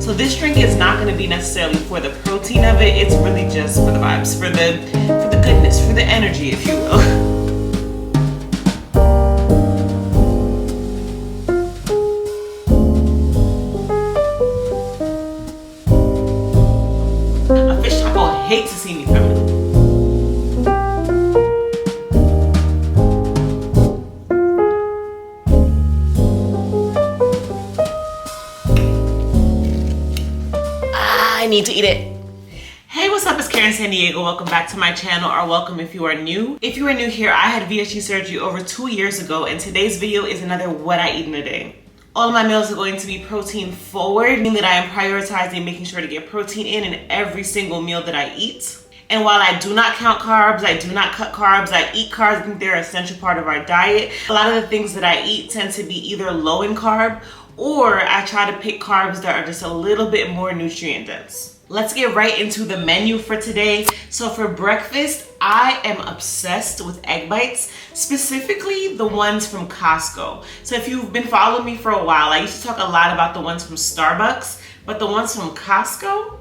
So this drink is not going to be necessarily for the protein of it. It's really just for the vibes, for the goodness, for the energy, if you will. A fish taco hates to see me coming. I need to eat it. Hey, what's up? It's Karen San Diego. Welcome back to my channel, or welcome if you are new. If you are new here, I had VSG surgery over 2 years ago, and today's video is another what I eat in a day. All of my meals are going to be protein forward, meaning that I am prioritizing making sure to get protein in every single meal that I eat. And while I do not count carbs, I do not cut carbs, I eat carbs. I think they're an essential part of our diet. A lot of the things that I eat tend to be either low in carb, or I try to pick carbs that are just a little bit more nutrient dense. Let's get right into the menu for today. So for breakfast, I am obsessed with egg bites, specifically the ones from Costco. So if you've been following me for a while, I used to talk a lot about the ones from Starbucks, but the ones from Costco,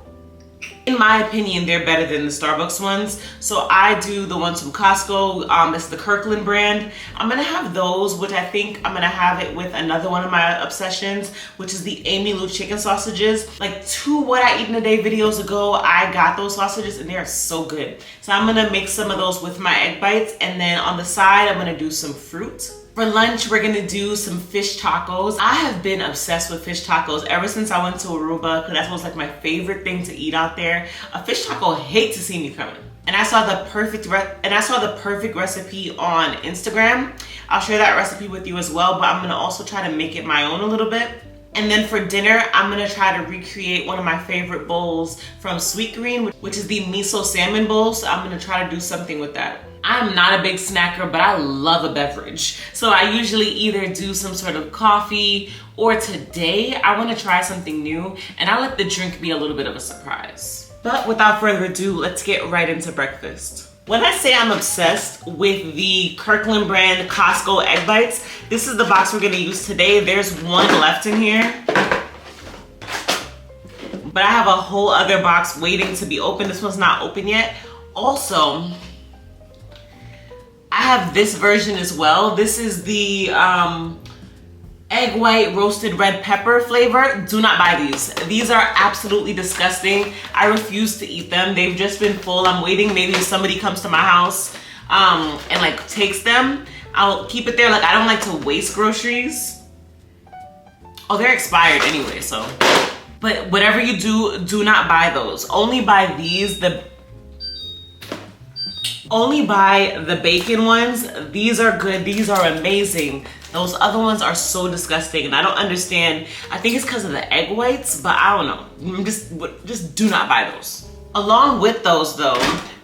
in my opinion, they're better than the Starbucks ones. So I do the ones from Costco. It's the Kirkland brand. I'm gonna have those, which I think I'm gonna have it with another one of my obsessions, which is the Amy Lou chicken sausages. Like 2 what I eat in a day videos ago, I got those sausages and they're so good. So I'm gonna make some of those with my egg bites, and then on the side, I'm gonna do some fruit. For lunch, we're gonna do some fish tacos. I have been obsessed with fish tacos ever since I went to Aruba, because that was like my favorite thing to eat out there. A fish taco hates to see me coming. And I saw the perfect recipe on Instagram. I'll share that recipe with you as well, but I'm gonna also try to make it my own a little bit. And then for dinner, I'm gonna try to recreate one of my favorite bowls from Sweet Green, which is the miso salmon bowl. So I'm gonna try to do something with that. I'm not a big snacker, but I love a beverage. So I usually either do some sort of coffee, or today I wanna try something new, and I let the drink be a little bit of a surprise. But without further ado, let's get right into breakfast. When I say I'm obsessed with the Kirkland brand Costco egg bites, this is the box we're gonna use today. There's one left in here, but I have a whole other box waiting to be opened. This one's not open yet. Also, I have this version as well. This is the egg white roasted red pepper flavor. Do not buy these. These are absolutely disgusting. I refuse to eat them. They've just been full. I'm waiting maybe if somebody comes to my house and like takes them. I'll keep it there. Like, I don't like to waste groceries. Oh, they're expired anyway, so. But whatever you do, do not buy those. Only buy these, only buy the bacon ones. These are good. These are amazing. Those other ones are so disgusting, and I don't understand. I think it's because of the egg whites, but I don't know. Just do not buy those. Along with those though,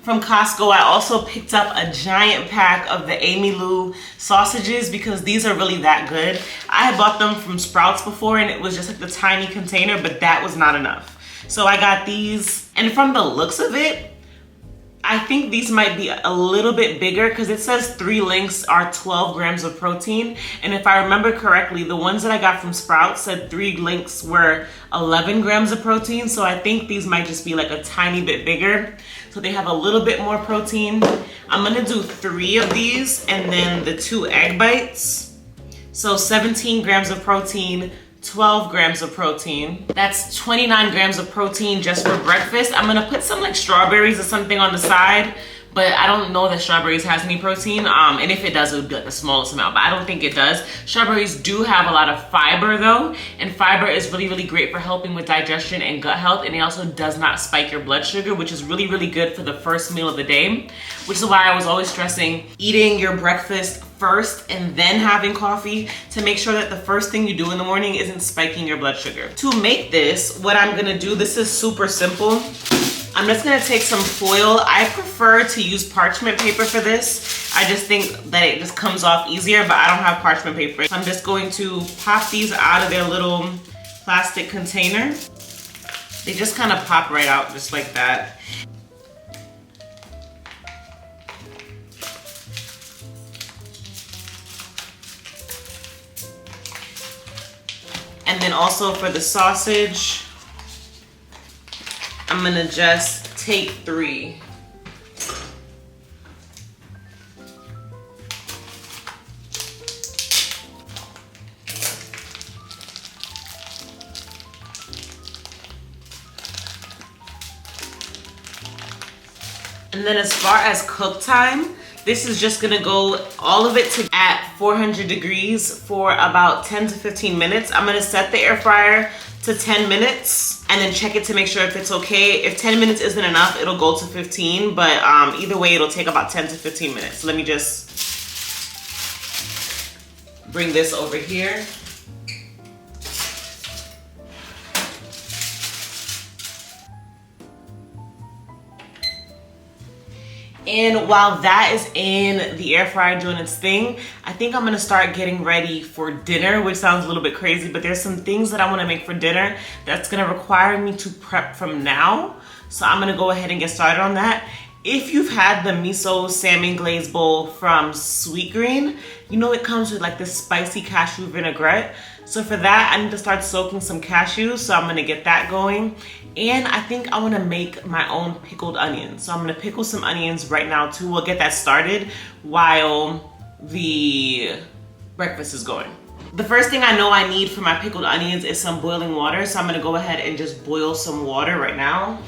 from Costco, I also picked up a giant pack of the Amy Lou sausages, because these are really that good. I had bought them from Sprouts before, and it was just like the tiny container, but that was not enough. So I got these, and from the looks of it, I think these might be a little bit bigger, because it says 3 links are 12 grams of protein. And if I remember correctly, the ones that I got from Sprouts said 3 links were 11 grams of protein. So I think these might just be like a tiny bit bigger. So they have a little bit more protein. I'm gonna do 3 of these, and then the 2 egg bites. So 17 grams of protein, 12 grams of protein. That's 29 grams of protein just for breakfast. I'm gonna put some like strawberries or something on the side, but I don't know that strawberries has any protein. And if it does, it would be like the smallest amount, but I don't think it does. Strawberries do have a lot of fiber though, and fiber is really, really great for helping with digestion and gut health, and it also does not spike your blood sugar, which is really, really good for the first meal of the day, which is why I was always stressing eating your breakfast first and then having coffee, to make sure that the first thing you do in the morning isn't spiking your blood sugar. To make this, what I'm gonna do, this is super simple. I'm just gonna take some foil. I prefer to use parchment paper for this. I just think that it just comes off easier, but I don't have parchment paper. So I'm just going to pop these out of their little plastic container. They just kind of pop right out just like that. And then also for the sausage, I'm gonna just take 3. And then as far as cook time, this is just gonna go all of it to at 400 degrees for about 10 to 15 minutes. I'm gonna set the air fryer to 10 minutes and then check it to make sure if it's okay. If 10 minutes isn't enough, it'll go to 15, but either way, it'll take about 10 to 15 minutes. Let me just bring this over here. And while that is in the air fryer doing its thing, I think I'm gonna start getting ready for dinner, which sounds a little bit crazy, but there's some things that I wanna make for dinner that's gonna require me to prep from now. So I'm gonna go ahead and get started on that. If you've had the miso salmon glaze bowl from Sweetgreen, you know it comes with like this spicy cashew vinaigrette. So for that, I need to start soaking some cashews, so I'm gonna get that going. And I think I wanna make my own pickled onions. So I'm gonna pickle some onions right now too. We'll get that started while the breakfast is going. The first thing I know I need for my pickled onions is some boiling water. So I'm gonna go ahead and just boil some water right now.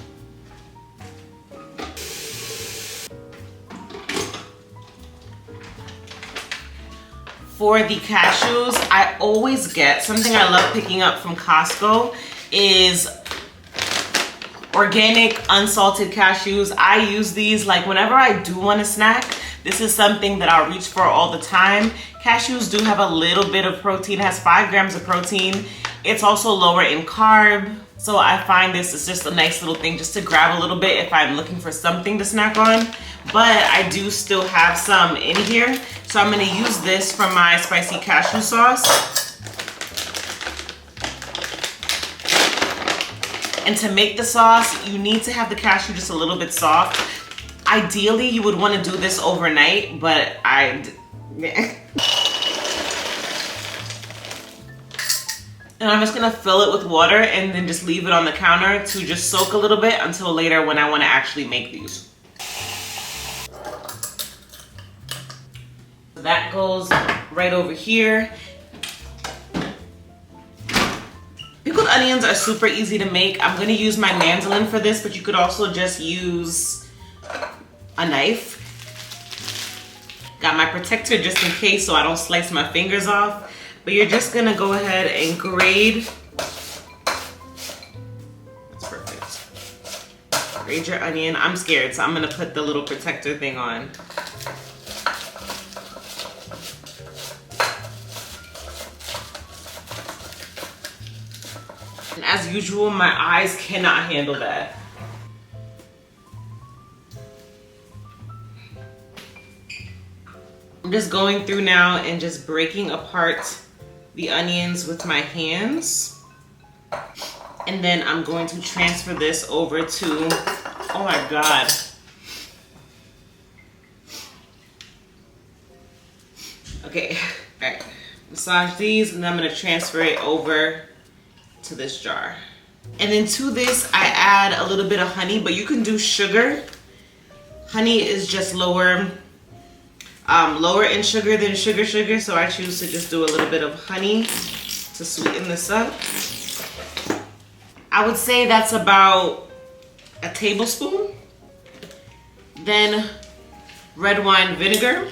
For the cashews, I always get, something I love picking up from Costco is organic unsalted cashews. I use these like whenever I do want a snack. This is something that I'll reach for all the time. Cashews do have a little bit of protein. It has 5 grams of protein. It's also lower in carb. So I find this is just a nice little thing just to grab a little bit if I'm looking for something to snack on. But I do still have some in here. So I'm gonna use this for my spicy cashew sauce. And to make the sauce, you need to have the cashew just a little bit soft. Ideally, you would want to do this overnight, but And I'm just gonna fill it with water and then just leave it on the counter to just soak a little bit until later when I want to actually make these. That goes right over here. Pickled onions are super easy to make. I'm gonna use my mandolin for this, but you could also just use a knife. Got my protector just in case so I don't slice my fingers off. But you're just gonna go ahead and grate. That's perfect. Grate your onion. I'm scared, so I'm gonna put the little protector thing on. And as usual, my eyes cannot handle that. I'm just going through now and just breaking apart the onions with my hands. And then I'm going to transfer this over to, oh my God. Okay, all right. Massage these and then I'm gonna transfer it over to this jar. And then to this, I add a little bit of honey, but you can do sugar. Honey is just lower in sugar than sugar, so I choose to just do a little bit of honey to sweeten this up. I would say that's about a tablespoon. Then red wine vinegar.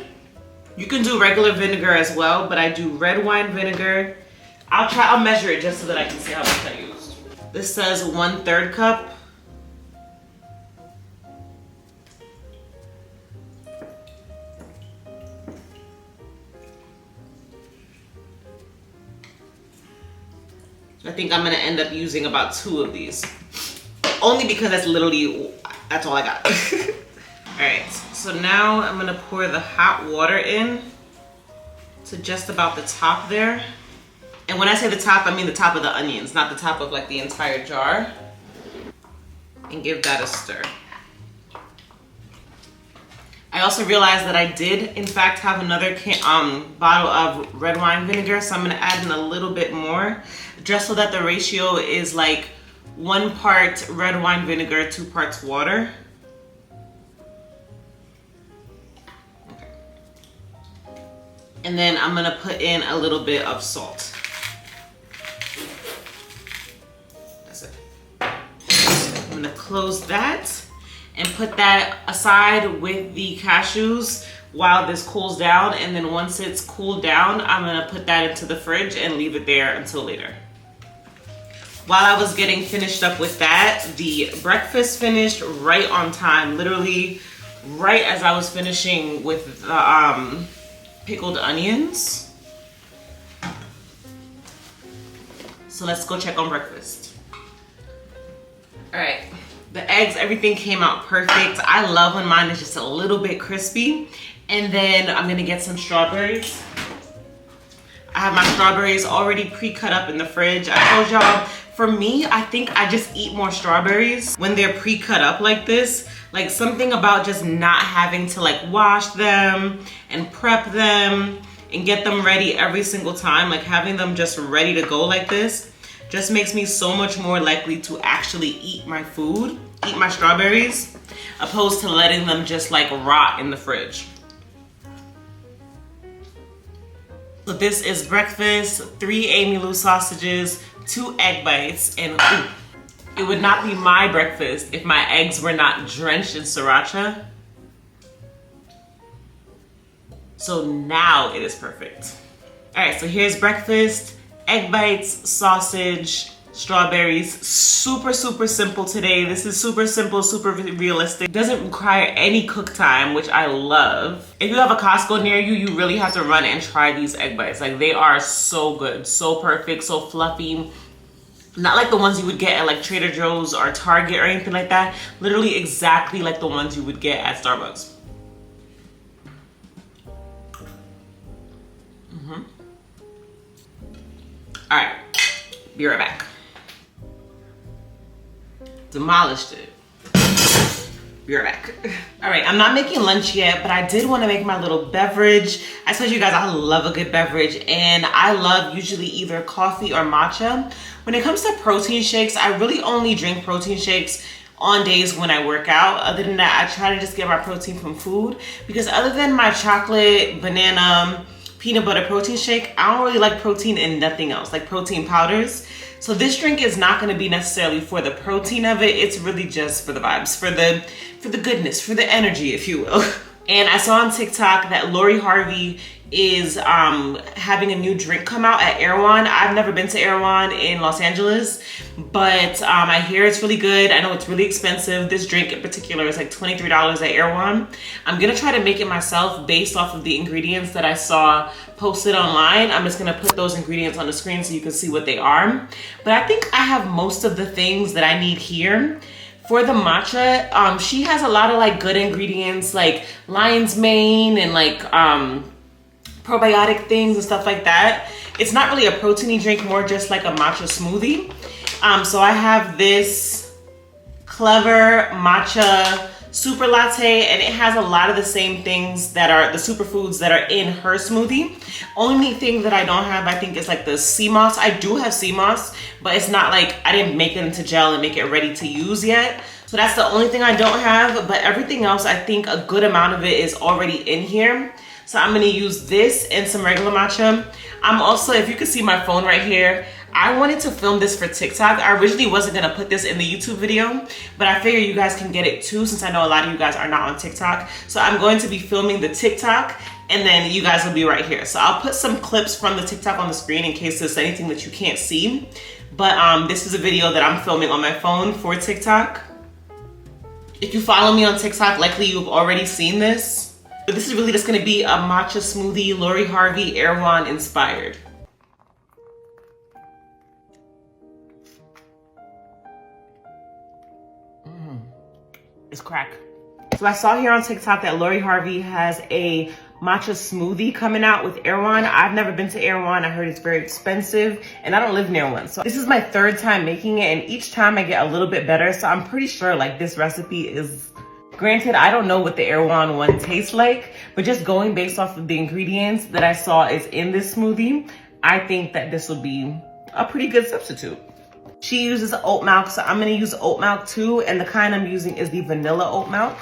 You can do regular vinegar as well, but I do red wine vinegar. I'll measure it just so that I can see how much I used. This says 1/3 cup. I think I'm gonna end up using about 2 of these. Only because that's all I got. All right, so now I'm gonna pour the hot water in to just about the top there. And when I say the top, I mean the top of the onions, not the top of like the entire jar. And give that a stir. I also realized that I did, in fact, have another bottle of red wine vinegar, so I'm gonna add in a little bit more, just so that the ratio is like 1 part red wine vinegar, 2 parts water. Okay. And then I'm gonna put in a little bit of salt. That's it. I'm gonna close that and put that aside with the cashews while this cools down. And then once it's cooled down, I'm gonna put that into the fridge and leave it there until later. While I was getting finished up with that, the breakfast finished right on time. Literally right as I was finishing with the pickled onions. So let's go check on breakfast. All right, the eggs, everything came out perfect. I love when mine is just a little bit crispy. And then I'm gonna get some strawberries. I have my strawberries already pre-cut up in the fridge. I told y'all, for me, I think I just eat more strawberries when they're pre-cut up like this. Like something about just not having to like wash them and prep them and get them ready every single time. Like having them just ready to go like this just makes me so much more likely to actually eat my food, eat my strawberries, opposed to letting them just like rot in the fridge. So this is breakfast, 3 Amy Lou sausages, 2 egg bites, and ooh, it would not be my breakfast if my eggs were not drenched in sriracha. So now it is perfect. All right, so here's breakfast, egg bites, sausage, strawberries. Super, super simple today. This is super simple, super realistic. Doesn't require any cook time, which I love. If you have a Costco near you, you really have to run and try these egg bites. Like they are so good, so perfect, so fluffy. Not like the ones you would get at like Trader Joe's or Target or anything like that. Literally exactly like the ones you would get at Starbucks. All right, be right back. Demolished it. Be right back. All right, I'm not making lunch yet, but I did want to make my little beverage. I told you guys I love a good beverage, and I love usually either coffee or matcha. When it comes to protein shakes, I really only drink protein shakes on days when I work out. Other than that, I try to just get my protein from food, because other than my chocolate, banana, peanut butter protein shake, I don't really like protein in nothing else, like protein powders. So this drink is not going to be necessarily for the protein of it. It's really just for the vibes, for the goodness, for the energy, if you will. And I saw on TikTok that Harvey is having a new drink come out at Erewhon. I've never been to Erewhon in Los Angeles, but I hear it's really good. I know it's really expensive. This drink in particular is like $23 at Erewhon. I'm gonna try to make it myself based off of the ingredients that I saw posted online. I'm just gonna put those ingredients on the screen so you can see what they are. But I think I have most of the things that I need here. For the matcha, she has a lot of like good ingredients like lion's mane and like probiotic things and stuff like that. It's not really a proteiny drink, more just like a matcha smoothie. So I have this Clever matcha super latte, and it has a lot of the same things that are the superfoods that are in her smoothie. Only thing that I don't have, I think, is like the sea moss. I do have sea moss, but it's not like I didn't make it into gel and make it ready to use yet. So that's the only thing I don't have, but everything else, I think a good amount of it is already in here. So I'm gonna use this and some regular matcha. I'm also, if you can see my phone right here, I wanted to film this for TikTok. I originally wasn't gonna put this in the YouTube video, but I figure you guys can get it too, since I know a lot of you guys are not on TikTok. So I'm going to be filming the TikTok, and then you guys will be right here. So I'll put some clips from the TikTok on the screen in case there's anything that you can't see. But this is a video that I'm filming on my phone for TikTok. If you follow me on TikTok, likely you've already seen this. But this is really just gonna be a matcha smoothie, Harvey, Erewhon inspired. It's crack. So I saw here on TikTok that Harvey has a matcha smoothie coming out with Erewhon. I've never been to Erewhon. I heard it's very expensive, and I don't live near one. So this is my third time making it, and each time I get a little bit better. So I'm pretty sure like this recipe is, granted, I don't know what the Erewhon one tastes like, but just going based off of the ingredients that I saw is in this smoothie, I think that this will be a pretty good substitute. She uses oat milk, so I'm gonna use oat milk too, and the kind I'm using is the vanilla oat milk.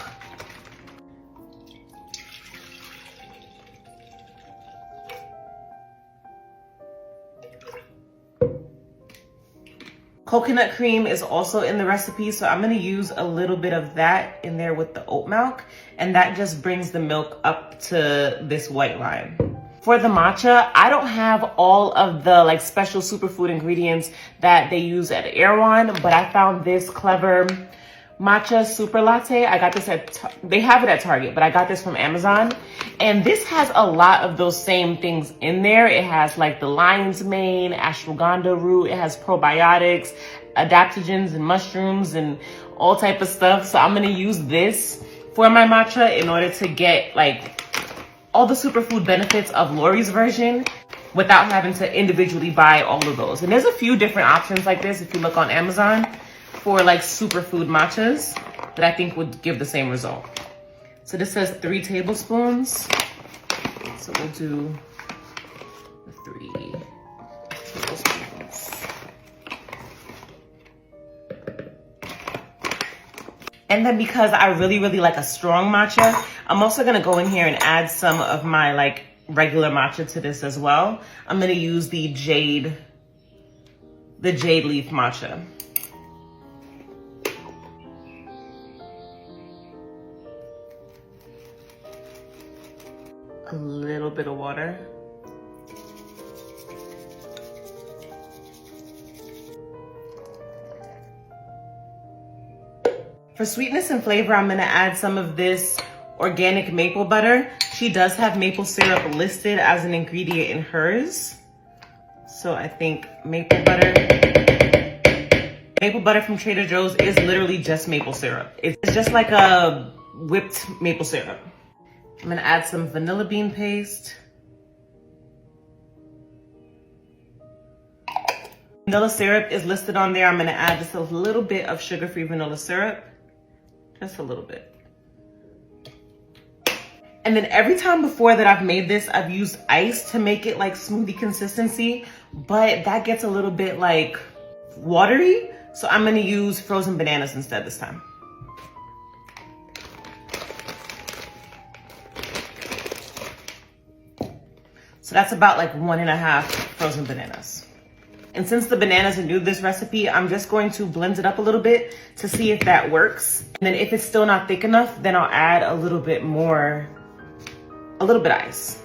Coconut cream is also in the recipe, so I'm gonna use a little bit of that in there with the oat milk, and that just brings the milk up to this white line. For the matcha, I don't have all of the like special superfood ingredients that they use at Erewhon, but I found this clever matcha super latte. I got this they have it at Target, but I got this from Amazon. And this has a lot of those same things in there. It has like the lion's mane, ashwagandha root. It has probiotics, adaptogens and mushrooms and all type of stuff. So I'm gonna use this for my matcha in order to get like all the superfood benefits of Lori's version without having to individually buy all of those. And there's a few different options like this if you look on Amazon for like superfood matchas that I think would give the same result. So this says 3 tablespoons. So we'll do the 3 tablespoons. And then because I really like a strong matcha, I'm also gonna go in here and add some of my like regular matcha to this as well. I'm gonna use the jade leaf matcha. A little bit of water. For sweetness and flavor, I'm gonna add some of this organic maple butter. She does have maple syrup listed as an ingredient in hers. So I think maple butter from Trader Joe's is literally just maple syrup. It's just like a whipped maple syrup. I'm gonna add some vanilla bean paste. Vanilla syrup is listed on there. I'm gonna add just a little bit of sugar-free vanilla syrup. Just a little bit. And then every time before that I've made this, I've used ice to make it like smoothie consistency, but that gets a little bit like watery. So I'm gonna use frozen bananas instead this time. So that's about like 1.5 frozen bananas. And since the bananas are new to this recipe, I'm just going to blend it up a little bit to see if that works. And then if it's still not thick enough, then I'll add a little bit ice.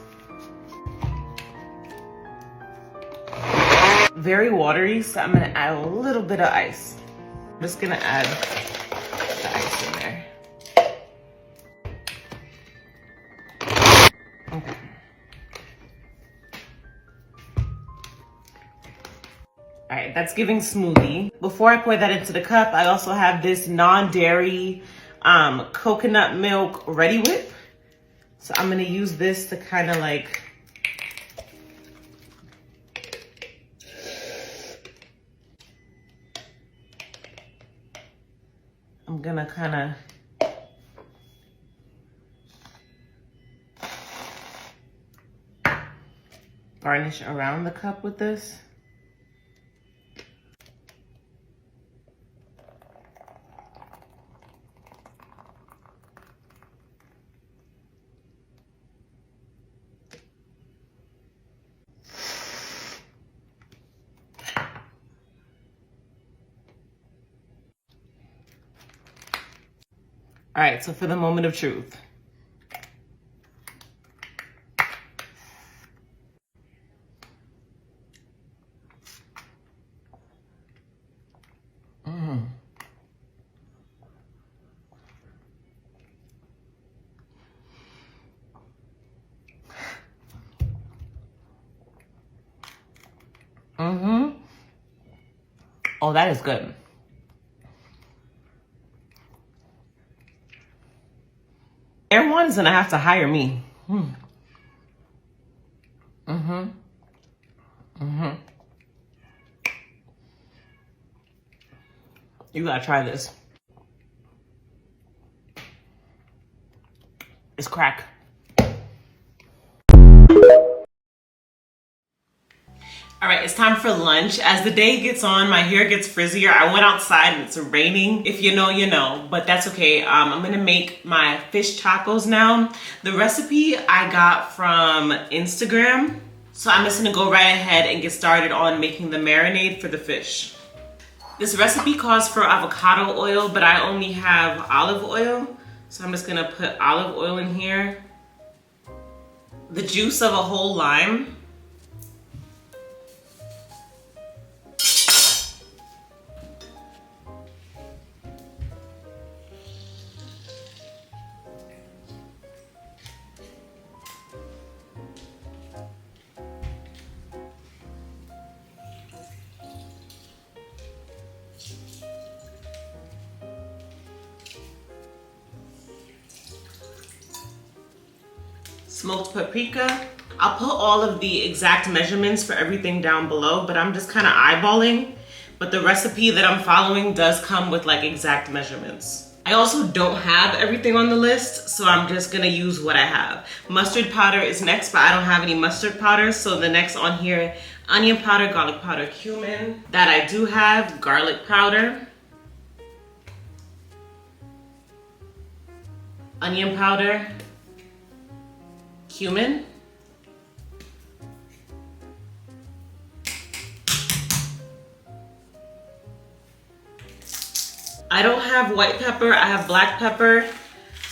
Very watery, so I'm gonna add a little bit of ice. I'm just gonna add the ice in there. Okay. All right, that's giving smoothie. Before I pour that into the cup, I also have this non-dairy coconut milk Ready Whip. So I'm gonna use this to kind of like I'm gonna kind of garnish around the cup with this. All right, so for the moment of truth. Oh, that is good. Erewhon is gonna have to hire me. You gotta try this. It's crack. All right, it's time for lunch. As the day gets on, my hair gets frizzier. I went outside and it's raining. If you know, you know, but that's okay. I'm gonna make my fish tacos now. The recipe I got from Instagram. So I'm just gonna go right ahead and get started on making the marinade for the fish. This recipe calls for avocado oil, but I only have olive oil. So I'm just gonna put olive oil in here. The juice of a whole lime. Smoked paprika. I'll put all of the exact measurements for everything down below, but I'm just kind of eyeballing. But the recipe that I'm following does come with like exact measurements. I also don't have everything on the list, so I'm just gonna use what I have. Mustard powder is next, but I don't have any mustard powder, so the next on here, onion powder, garlic powder, cumin. That I do have, garlic powder, onion powder, cumin, I don't have white pepper, I have black pepper,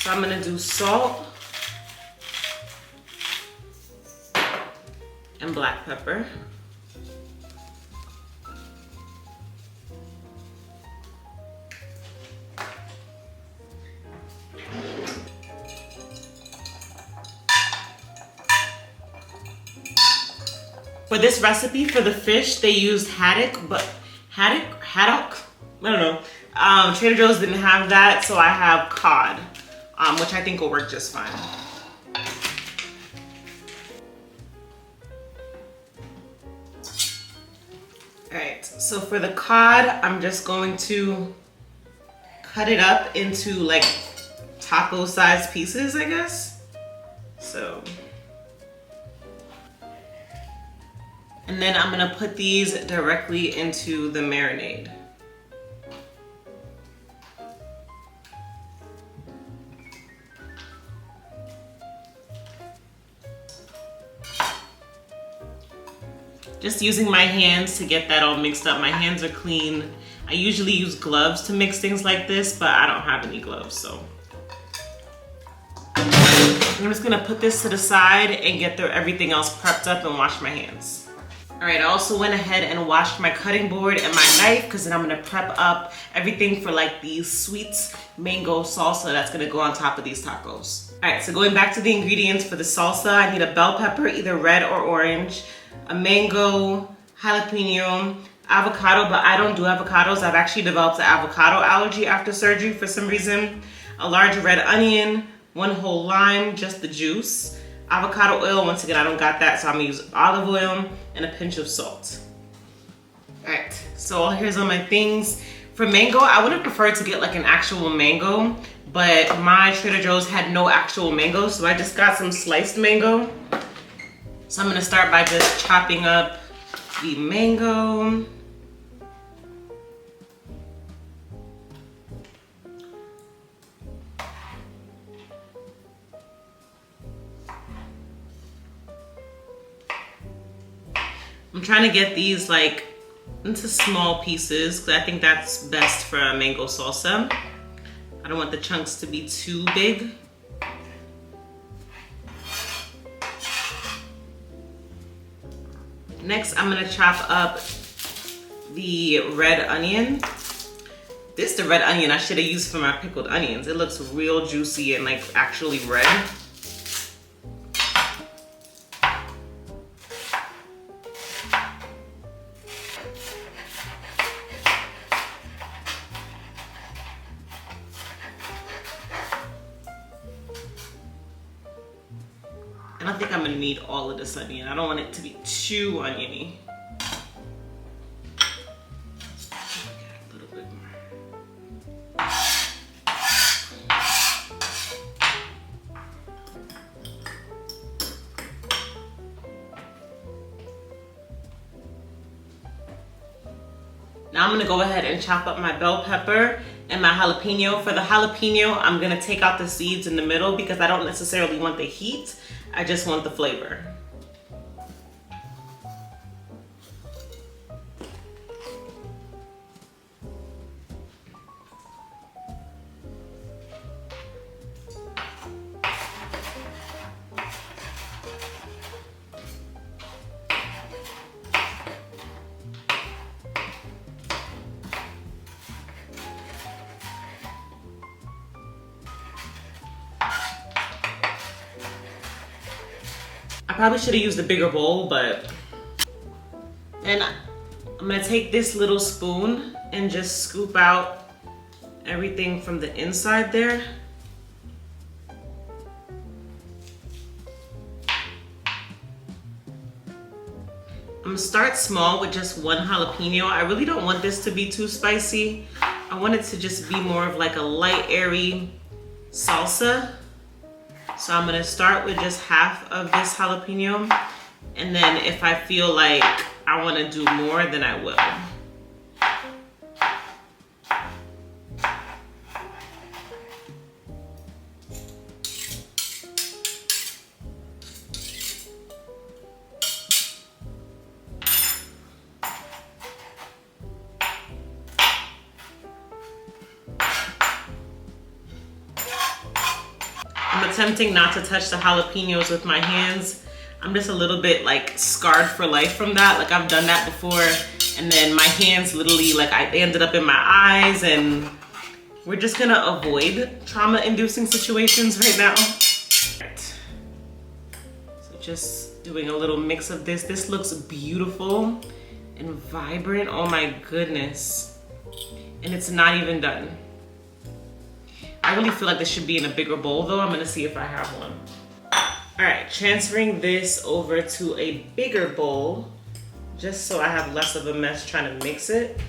so I'm gonna do salt and black pepper. For this recipe, for the fish, they used haddock, haddock? I don't know. Trader Joe's didn't have that, so I have cod, which I think will work just fine. All right, so for the cod, I'm just going to cut it up into like taco-sized pieces, I guess. So. And then I'm gonna put these directly into the marinade. Just using my hands to get that all mixed up. My hands are clean. I usually use gloves to mix things like this, but I don't have any gloves, so. I'm just gonna put this to the side and get everything else prepped up and wash my hands. All right, I also went ahead and washed my cutting board and my knife because then I'm gonna prep up everything for like these sweet mango salsa that's gonna go on top of these tacos. All right, so going back to the ingredients for the salsa, I need a bell pepper, either red or orange, a mango, jalapeno, avocado, but I don't do avocados. I've actually developed an avocado allergy after surgery for some reason. A large red onion, 1 whole lime, just the juice. Avocado oil, once again, I don't got that, so I'm gonna use olive oil and a pinch of salt. All right, so here's all my things. For mango, I would have preferred to get like an actual mango, but my Trader Joe's had no actual mango, so I just got some sliced mango. So I'm gonna start by just chopping up the mango. I'm trying to get these like into small pieces because I think that's best for a mango salsa. I don't want the chunks to be too big. Next, I'm gonna chop up the red onion. This is the red onion I should have used for my pickled onions. It looks real juicy and like actually red. And I think I'm gonna need all of this onion. I don't want it to be too oniony. A little bit more. Now I'm gonna go ahead and chop up my bell pepper and my jalapeno. For the jalapeno, I'm gonna take out the seeds in the middle because I don't necessarily want the heat. I just want the flavor. I probably should have used a bigger bowl, but then I'm gonna take this little spoon and just scoop out everything from the inside there. I'm gonna start small with just one jalapeno. I really don't want this to be too spicy. I want it to just be more of like a light, airy salsa. So I'm gonna start with just half of this jalapeno, and then if I feel like I wanna do more, then I will. I'm attempting not to touch the jalapenos with my hands. I'm just a little bit like scarred for life from that. Like I've done that before, and then my hands literally like they ended up in my eyes, and we're just gonna avoid trauma-inducing situations right now. Right. So just doing a little mix of this. This looks beautiful and vibrant. Oh my goodness. And it's not even done. I really feel like this should be in a bigger bowl though. I'm gonna see if I have one. All right, transferring this over to a bigger bowl, just so I have less of a mess trying to mix it.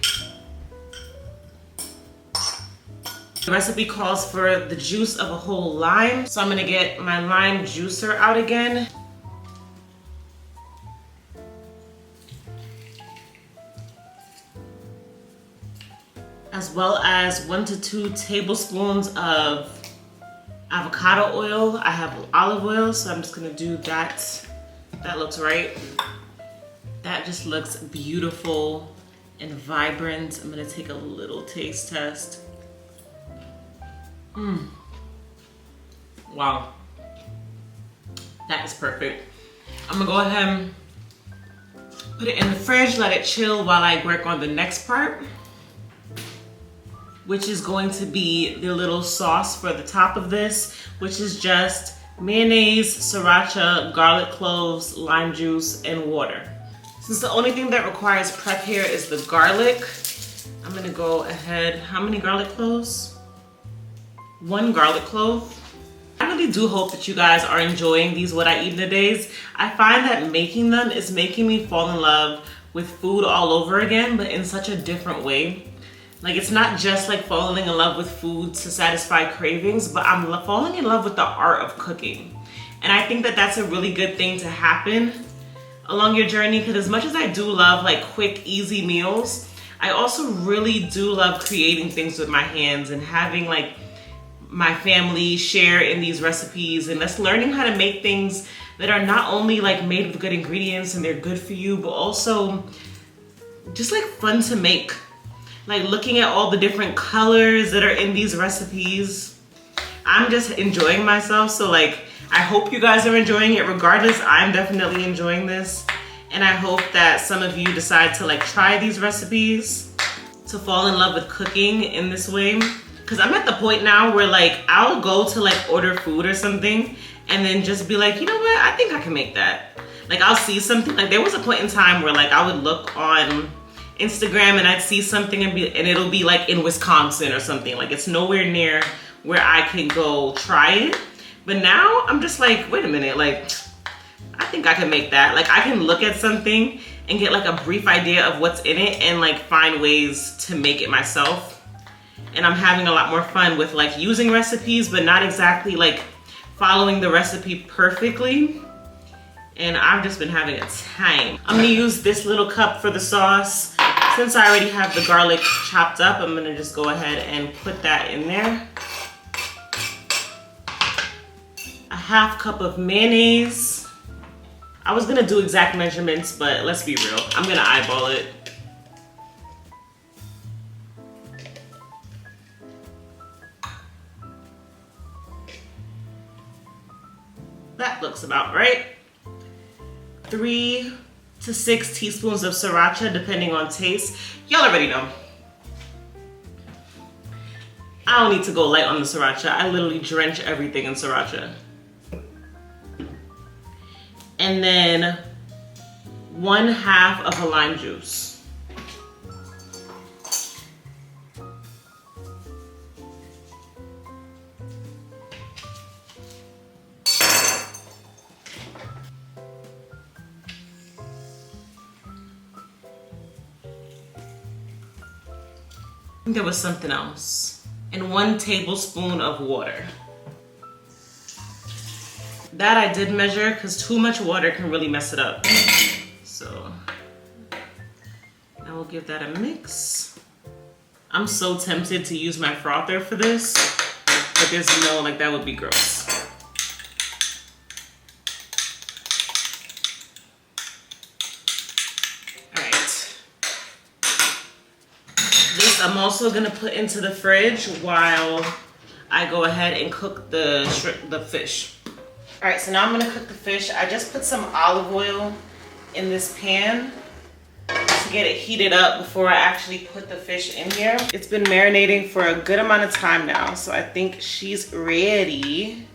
The recipe calls for the juice of a whole lime, so I'm gonna get my lime juicer out again. As well as 1 to 2 tablespoons of avocado oil. I have olive oil, so I'm just gonna do that. That looks right. That just looks beautiful and vibrant. I'm gonna take a little taste test. Wow. That is perfect. I'm gonna go ahead and put it in the fridge, let it chill while I work on the next part, which is going to be the little sauce for the top of this, which is just mayonnaise, sriracha, garlic cloves, lime juice, and water. Since the only thing that requires prep here is the garlic, I'm gonna go ahead, how many garlic cloves? 1 garlic clove. I really do hope that you guys are enjoying these What I Eat in a Days. I find that making them is making me fall in love with food all over again, but in such a different way. Like, it's not just like falling in love with food to satisfy cravings, but I'm falling in love with the art of cooking. And I think that that's a really good thing to happen along your journey, because as much as I do love like quick, easy meals, I also really do love creating things with my hands and having like my family share in these recipes, and that's learning how to make things that are not only like made with good ingredients and they're good for you, but also just like fun to make. Like looking at all the different colors that are in these recipes, I'm just enjoying myself. So like, I hope you guys are enjoying it regardless. I'm definitely enjoying this. And I hope that some of you decide to like try these recipes, to fall in love with cooking in this way. Cause I'm at the point now where like, I'll go to like order food or something and then just be like, you know what? I think I can make that. Like I'll see something, like there was a point in time where like I would look on Instagram and I'd see something and it'll be like in Wisconsin or something. Like it's nowhere near where I can go try it. But now I'm just like, wait a minute, like I think I can make that. Like I can look at something and get like a brief idea of what's in it and like find ways to make it myself. And I'm having a lot more fun with like using recipes, but not exactly like following the recipe perfectly. And I've just been having a time. I'm gonna use this little cup for the sauce. Since I already have the garlic chopped up, I'm gonna just go ahead and put that in there. A half cup of mayonnaise. I was gonna do exact measurements, but let's be real. I'm gonna eyeball it. That looks about right. 3 to 6 teaspoons of sriracha, depending on taste. Y'all already know. I don't need to go light on the sriracha. I literally drench everything in sriracha. And then 1/2 of a lime juice. I think there was something else. And 1 tablespoon of water. That I did measure because too much water can really mess it up. So I will give that a mix. I'm so tempted to use my frother for this, but there's no, like, that would be gross. I'm also gonna put into the fridge while I go ahead and cook the fish. All right, so now I'm gonna cook the fish. I just put some olive oil in this pan to get it heated up before I actually put the fish in here. It's been marinating for a good amount of time now, so I think she's ready.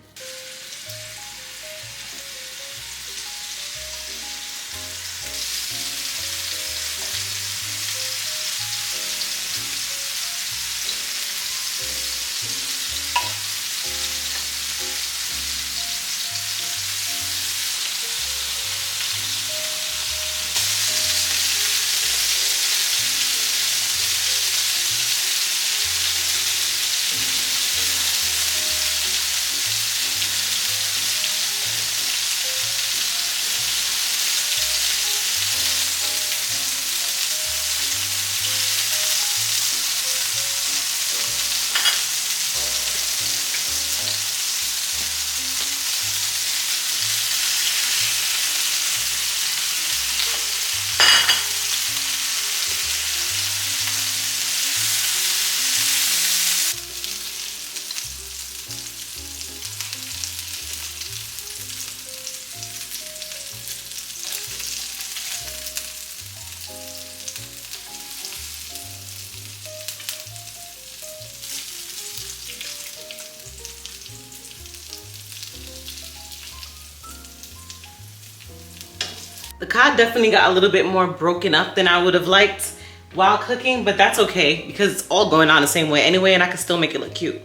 The cod definitely got a little bit more broken up than I would have liked while cooking, but that's okay because it's all going on the same way anyway, and I can still make it look cute.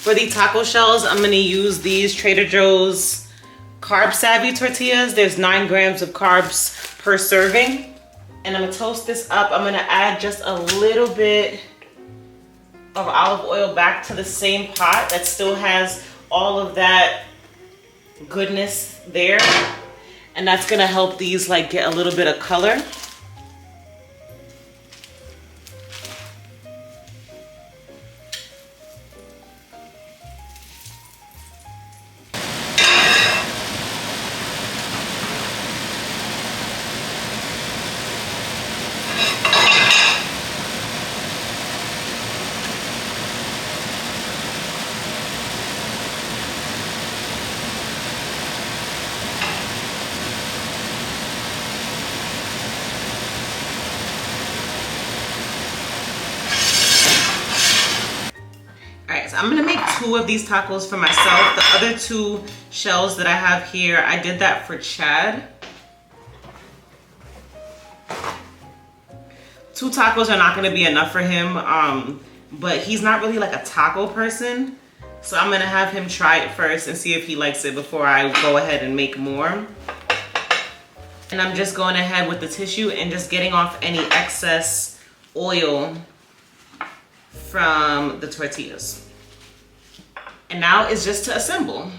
For the taco shells, I'm gonna use these Trader Joe's Carb Savvy tortillas. There's 9 grams of carbs per serving. And I'm gonna toast this up. I'm gonna add just a little bit of olive oil back to the same pot that still has all of that goodness there. And that's gonna help these like get a little bit of color. I'm gonna make 2 of these tacos for myself. The other 2 shells that I have here, I did that for Chad. 2 tacos are not gonna be enough for him, but he's not really like a taco person. So I'm gonna have him try it first and see if he likes it before I go ahead and make more. And I'm just going ahead with the tissue and just getting off any excess oil from the tortillas. And now it's just to assemble.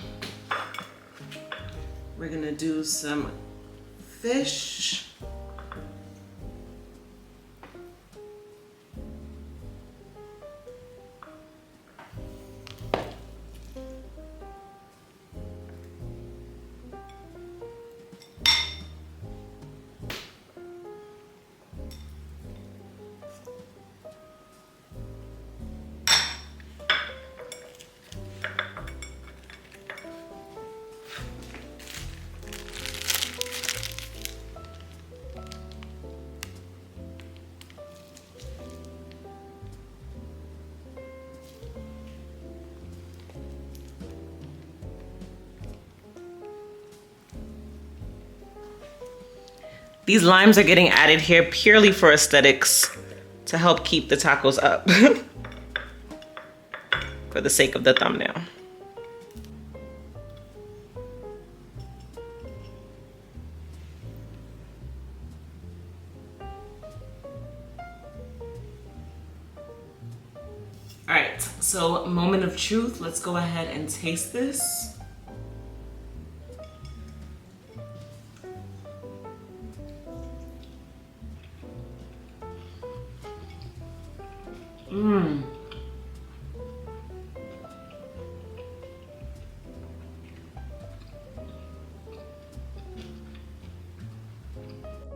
We're gonna do some fish. These limes are getting added here purely for aesthetics to help keep the tacos up for the sake of the thumbnail. All right, so moment of truth. Let's go ahead and taste this.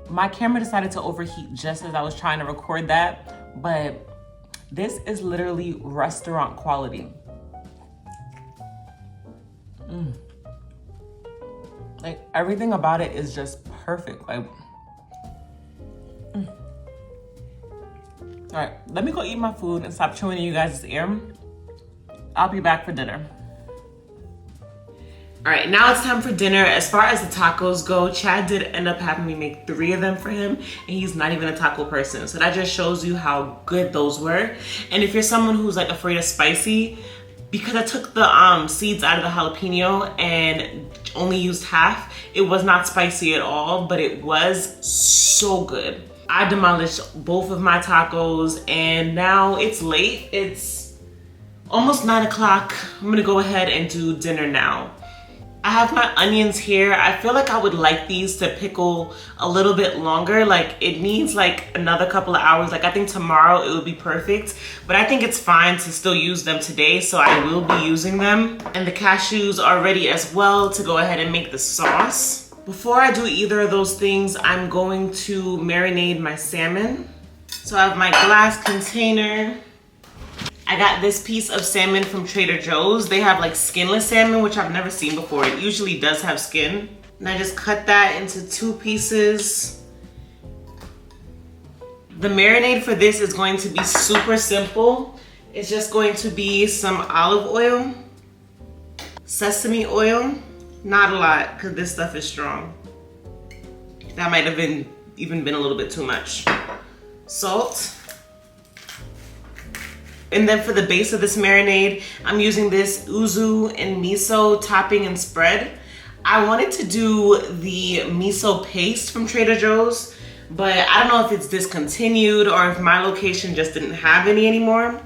My camera decided to overheat just as I was trying to record that, but this is literally restaurant quality. Like, everything about it is just perfect. Like, All right, let me go eat my food and stop chewing in you guys' ear. I'll be back for dinner. All right, now it's time for dinner. As far as the tacos go, Chad did end up having me make 3 of them for him, and he's not even a taco person. So that just shows you how good those were. And if you're someone who's like afraid of spicy, because I took the seeds out of the jalapeno and only used half, it was not spicy at all, but it was so good. I demolished both of my tacos, and now it's late. It's almost 9 o'clock. I'm gonna go ahead and do dinner now. I have my onions here. I feel like I would like these to pickle a little bit longer. Like, it needs like another couple of hours. Like, I think tomorrow it would be perfect, but I think it's fine to still use them today, so I will be using them. And the cashews are ready as well to go ahead and make the sauce. Before I do either of those things, I'm going to marinate my salmon. So I have my glass container. I got this piece of salmon from Trader Joe's. They have like skinless salmon, which I've never seen before. It usually does have skin. And I just cut that into 2 pieces. The marinade for this is going to be super simple. It's just going to be some olive oil, sesame oil, not a lot because this stuff is strong. That might have even been a little bit too much. Salt. And then for the base of this marinade, I'm using this uzu and miso topping and spread. I wanted to do the miso paste from Trader Joe's, but I don't know if it's discontinued or if my location just didn't have any anymore.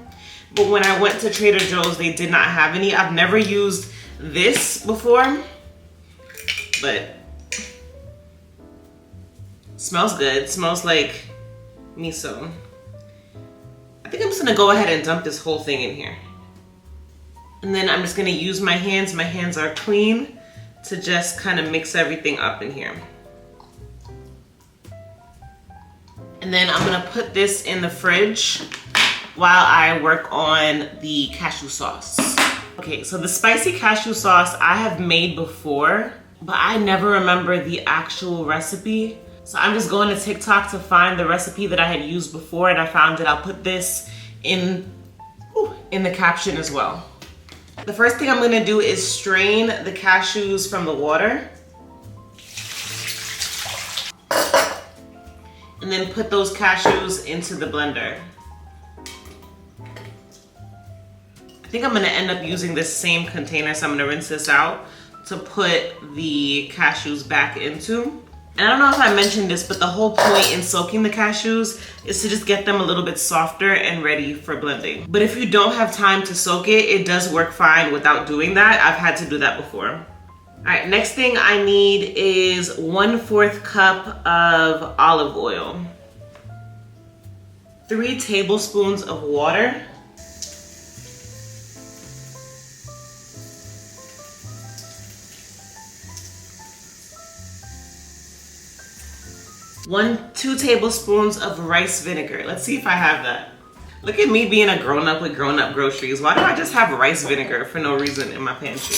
But when I went to Trader Joe's, they did not have any. I've never used this before, but smells good. Smells like miso. I think I'm just gonna go ahead and dump this whole thing in here. And then I'm just gonna use my hands are clean, to just kind of mix everything up in here. And then I'm gonna put this in the fridge while I work on the cashew sauce. Okay, so the spicy cashew sauce I have made before, but I never remember the actual recipe. So I'm just going to TikTok to find the recipe that I had used before, and I found it. I'll put this in the caption as well. The first thing I'm gonna do is strain the cashews from the water. And then put those cashews into the blender. I think I'm gonna end up using this same container, so I'm gonna rinse this out to put the cashews back into. And I don't know if I mentioned this, but the whole point in soaking the cashews is to just get them a little bit softer and ready for blending. But if you don't have time to soak it, it does work fine without doing that. I've had to do that before. All right, next thing I need is 1/4 cup of olive oil, 3 tablespoons of water, 2 tablespoons of rice vinegar. Let's see if I have that. Look at me being a grown-up with grown-up groceries. Why do I just have rice vinegar for no reason in my pantry?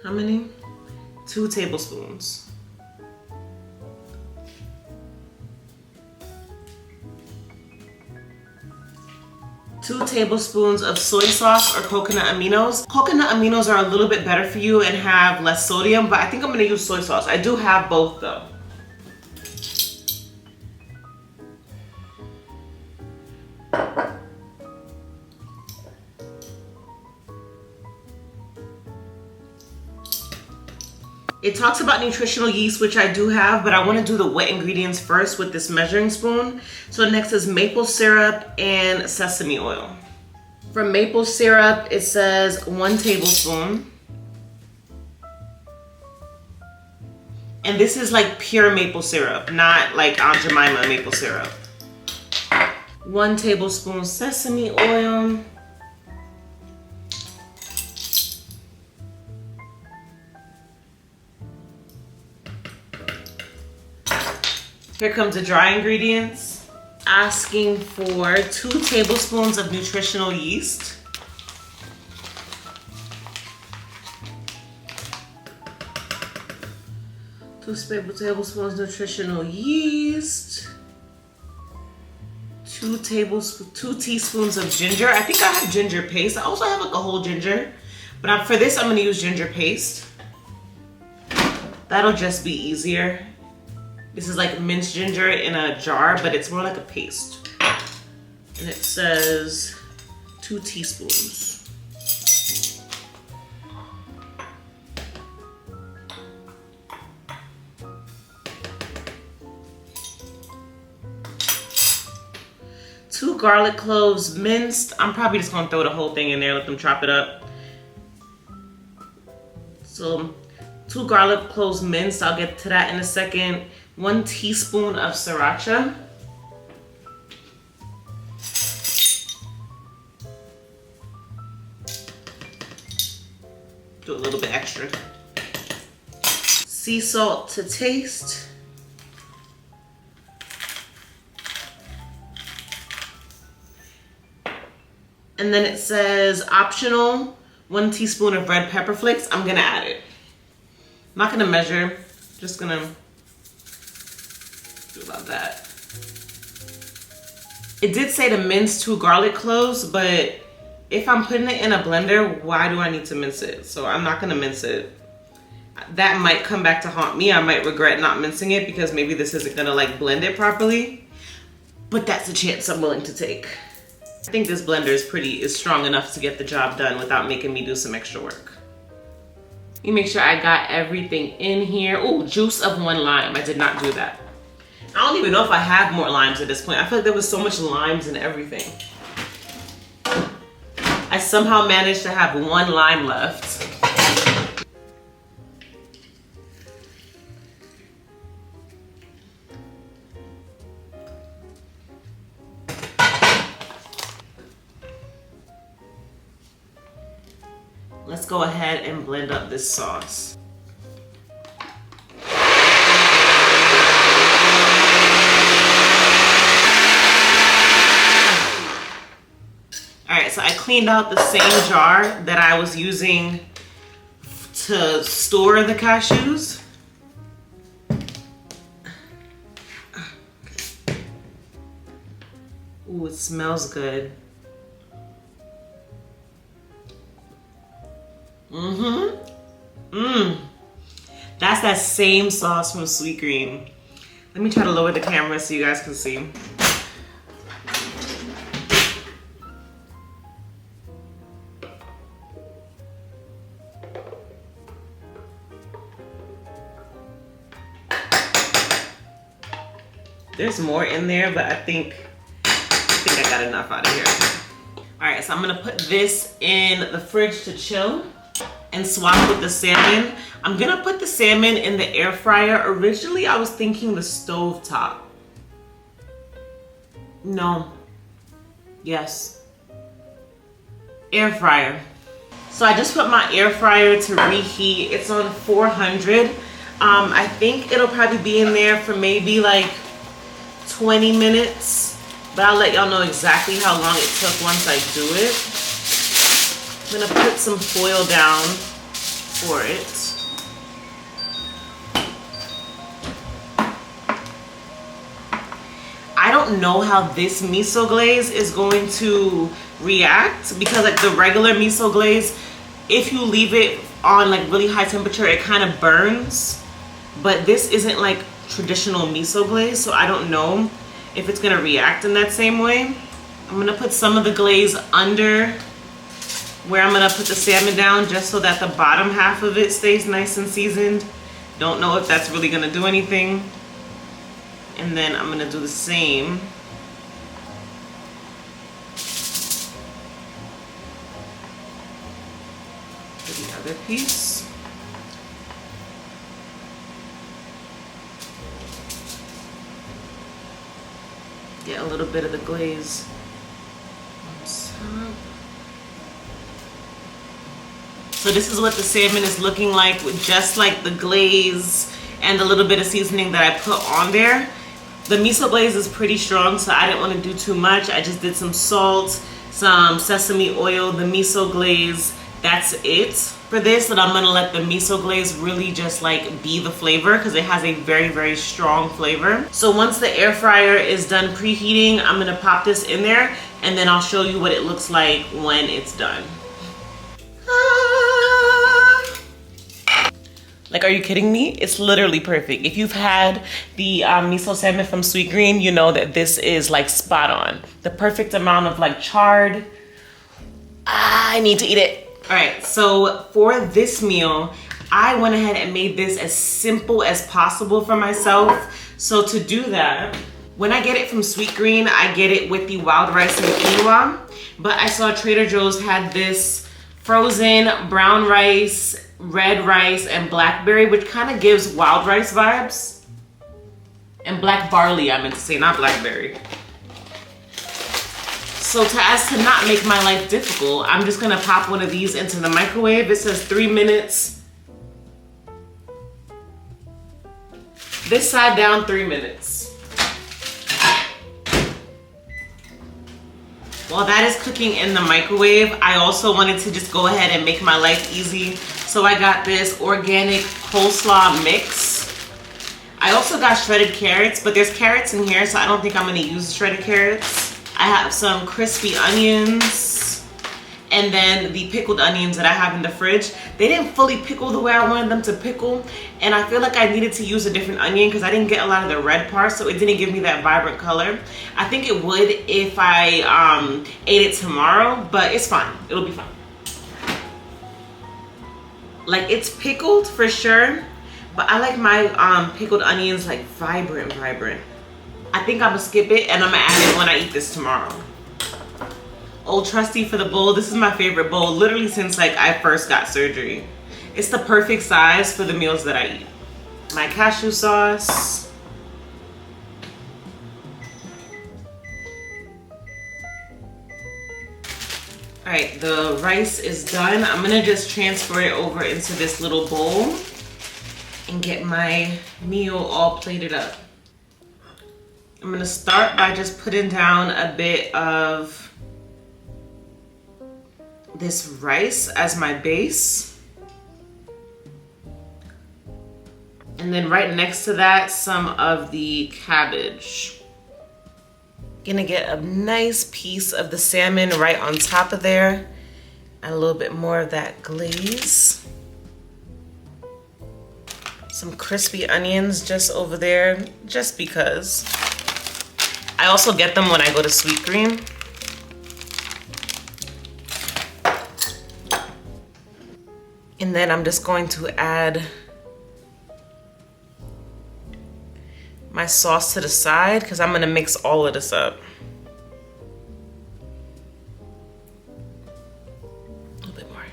How many? 2 tablespoons. Two tablespoons of soy sauce or coconut aminos. Coconut aminos are a little bit better for you and have less sodium, but I think I'm gonna use soy sauce. I do have both though. It talks about nutritional yeast, which I do have, but I want to do the wet ingredients first with this measuring spoon. So next is maple syrup and sesame oil. For maple syrup, it says 1 tablespoon. And this is like pure maple syrup, not like Aunt Jemima maple syrup. 1 tablespoon sesame oil. Here comes the dry ingredients. Asking for 2 tablespoons of nutritional yeast. Two tablespoons nutritional yeast. 2 teaspoons of ginger. I think I have ginger paste. I also have like a whole ginger, but for this I'm gonna use ginger paste. That'll just be easier. This is like minced ginger in a jar, but it's more like a paste. And it says 2 teaspoons. Two garlic cloves minced. I'm probably just gonna throw the whole thing in there, let them chop it up. So 2 garlic cloves minced, I'll get to that in a second. 1 teaspoon of sriracha. Do a little bit extra. Sea salt to taste. And then it says optional, 1 teaspoon of red pepper flakes. I'm gonna add it. I'm not gonna measure, just gonna do about that. It did say to mince 2 garlic cloves, but if I'm putting it in a blender, why do I need to mince it? So I'm not gonna mince it. That might come back to haunt me. I might regret not mincing it because maybe this isn't gonna like blend it properly, but that's a chance I'm willing to take. I think this blender is strong enough to get the job done without making me do some extra work. You make sure I got everything in here. Oh, juice of 1 lime. I did not do that. I don't even know if I have more limes at this point. I feel like there was so much limes in everything. I somehow managed to have 1 lime left. Let's go ahead and blend up this sauce. Alright, so I cleaned out the same jar that I was using to store the cashews. Ooh, it smells good. That's that same sauce from Sweet Green. Let me try to lower the camera so you guys can see. There's more in there, but I think I got enough out of here. All right, so I'm gonna put this in the fridge to chill and swap with the salmon. I'm gonna put the salmon in the air fryer. Originally, I was thinking the stove top. No. Yes. Air fryer. So I just put my air fryer to reheat. It's on 400. I think it'll probably be in there for maybe like 20 minutes, but I'll let y'all know exactly how long it took once I do it. I'm gonna put some foil down for it. I don't know how this miso glaze is going to react because like the regular miso glaze, if you leave it on like really high temperature, it kind of burns, but this isn't like traditional miso glaze, so I don't know if it's gonna react in that same way. I'm gonna put some of the glaze under where I'm gonna put the salmon down just so that the bottom half of it stays nice and seasoned. Don't know if that's really gonna do anything. And then I'm gonna do the same. For the other piece. Get a little bit of the glaze on top. So this is what the salmon is looking like with just like the glaze and the little bit of seasoning that I put on there. The miso glaze is pretty strong, so I didn't want to do too much. I just did some salt, some sesame oil, the miso glaze. That's it for this. And I'm gonna let the miso glaze really just like be the flavor because it has a very, very strong flavor. So once the air fryer is done preheating, I'm gonna pop this in there and then I'll show you what it looks like when it's done. Like, are you kidding me? It's literally perfect. If you've had the miso salmon from Sweet Green, you know that this is like spot on. The perfect amount of like chard. I need to eat it. All right, so for this meal, I went ahead and made this as simple as possible for myself. So to do that, when I get it from Sweet Green, I get it with the wild rice and quinoa. But I saw Trader Joe's had this frozen brown rice, red rice, and blackberry, which kind of gives wild rice vibes. And black barley, I meant to say, not blackberry. So as to not make my life difficult, I'm just gonna pop one of these into the microwave. It says 3 minutes. This side down, 3 minutes. While that is cooking in the microwave, I also wanted to just go ahead and make my life easy. So I got this organic coleslaw mix. I also got shredded carrots, but there's carrots in here, so I don't think I'm gonna use shredded carrots. I have some crispy onions and then the pickled onions that I have in the fridge. They didn't fully pickle the way I wanted them to pickle, and I feel like I needed to use a different onion because I didn't get a lot of the red parts, so it didn't give me that vibrant color. I think it would if I ate it tomorrow, but it's fine. It'll be fine. Like, it's pickled for sure, but I like my pickled onions like vibrant. I think I'm gonna skip it and I'm gonna add it when I eat this tomorrow. Old Trusty for the bowl. This is my favorite bowl literally since like I first got surgery. It's the perfect size for the meals that I eat. My cashew sauce. All right, the rice is done. I'm gonna just transfer it over into this little bowl and get my meal all plated up. I'm gonna start by just putting down a bit of this rice as my base. And then right next to that, some of the cabbage. Gonna get a nice piece of the salmon right on top of there. And a little bit more of that glaze. Some crispy onions just over there, just because. I also get them when I go to Sweet Green. And then I'm just going to add my sauce to the side because I'm gonna mix all of this up. A little bit more.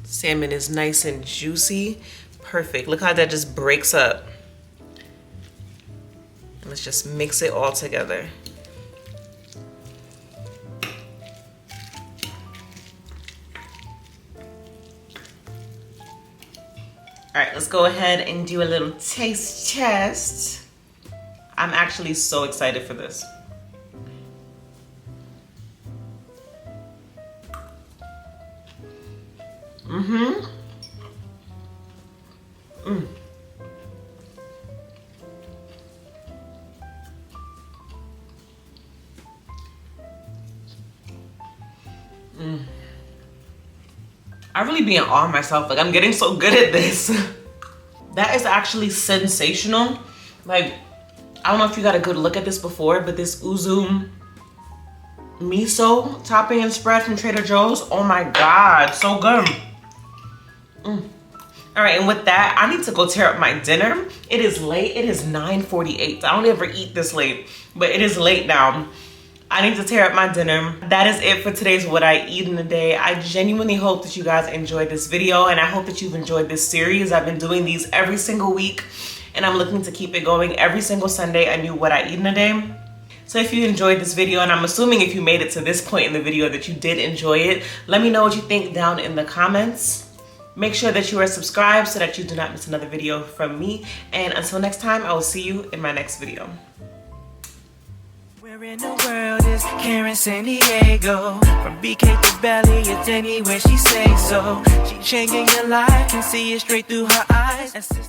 Salmon is nice and juicy. Perfect. Look how that just breaks up. Let's just mix it all together. All right, let's go ahead and do a little taste test. I'm actually so excited for this. I really be in awe of myself. Like, I'm getting so good at this. That is actually sensational. Like, I don't know if you got a good look at this before, but this uzu miso topping and spread from Trader Joe's. Oh my God, so good. All right, and with that, I need to go tear up my dinner. It is late. It is 9:48. I don't ever eat this late, but it is late now. I need to tear up my dinner. That is it for today's What I Eat in a Day. I genuinely hope that you guys enjoyed this video, and I hope that you've enjoyed this series. I've been doing these every single week, and I'm looking to keep it going every single Sunday, a new What I Eat in a Day. So if you enjoyed this video, and I'm assuming if you made it to this point in the video that you did enjoy it, let me know what you think down in the comments. Make sure that you are subscribed so that you do not miss another video from me. And until next time, I will see you in my next video. Where in the world is Karen San Diego? From BK to Belly, it's anywhere she say so. She changing your life, can see it straight through her eyes.